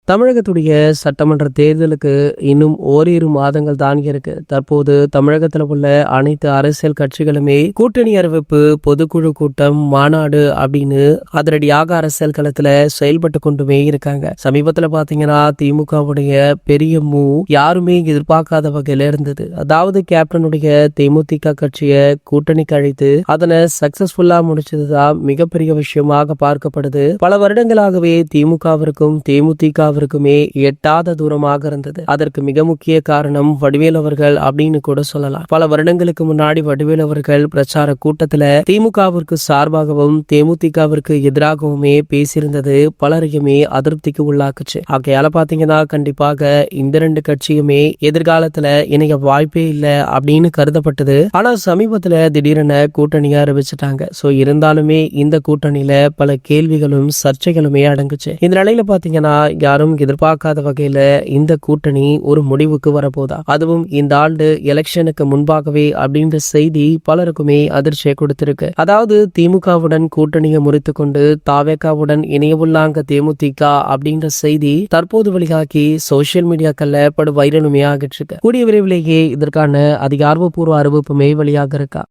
தமிழகத்துடைய சட்டமன்ற தேர்தலுக்கு இன்னும் ஓரிரு மாதங்கள் தான் இருக்கு. தற்போது தமிழகத்தில் உள்ள அனைத்து அரசியல் கட்சிகளுமே கூட்டணி அறிவிப்பு, பொதுக்குழு கூட்டம், மாநாடு அப்படின்னு அதிரடியாக அரசியல் களத்துல செயல்பட்டு கொண்டுமே இருக்காங்க. சமீபத்துல பாத்தீங்கன்னா திமுகவுடைய பெரிய மூவ் யாருமே எதிர்பார்க்காத வகையில இருந்தது. அதாவது கேப்டனுடைய தேமுதிக கட்சியை கூட்டணிக்கு அழைத்து அதனை சக்சஸ்ஃபுல்லா முடிச்சதுதான் மிகப்பெரிய விஷயமாக பார்க்கப்படுது. பல வருடங்களாகவே திமுகவிற்கும் தேமுதிக எட்டாத தூரமாக இருந்தது. அதற்கு மிக முக்கிய காரணம் வடிவேல் அவர்கள் அப்படின்னு கூட சொல்லலாம். பல வருடங்களுக்கு முன்னாடி வடிவேல் அவர்கள் பிரச்சார கூட்டத்துல திமுகவிற்கு சார்பாகவும் தேமுதிகவிற்கு எதிராகவுமே பேசியிருந்தது பலரையுமே அதிருப்திக்கு உள்ளாக்குச்சு. ஆகையால பாத்தீங்கன்னா கண்டிப்பாக இந்த ரெண்டு கட்சியுமே எதிர்காலத்துல இணைய வாய்ப்பே இல்லை அப்படின்னு கருதப்பட்டது. ஆனா சமீபத்துல திடீரென கூட்டணியா அறிவிச்சுட்டாங்க. சோ இருந்தாலுமே இந்த கூட்டணியில பல கேள்விகளும் சர்ச்சைகளுமே அடங்குச்சு. இந்த நிலையில பாத்தீங்கன்னா யாரும் எதிர்பார்க்காத வகையில இந்த கூட்டணி ஒரு முடிவுக்கு வரப்போதா, அதுவும் இந்த ஆண்டு எலெக்ஷனுக்கு முன்பாகவே அப்படின்ற செய்தி பலருக்குமே அதிர்ச்சியை கொடுத்திருக்கு. அதாவது திமுகவுடன் கூட்டணியை முறித்துக் கொண்டு தாவேகாவுடன் இணையவுள்ளாங்க தேமுதிக அப்படின்ற செய்தி தற்போது வெளியாகி சோசியல் மீடியாக்கள்ல படு வைரலுமே ஆகிட்டு இருக்கு. கூடிய விரைவிலேயே இதற்கான அதிகாரப்பூர்வ அறிவிப்புமே வெளியாக இருக்கா.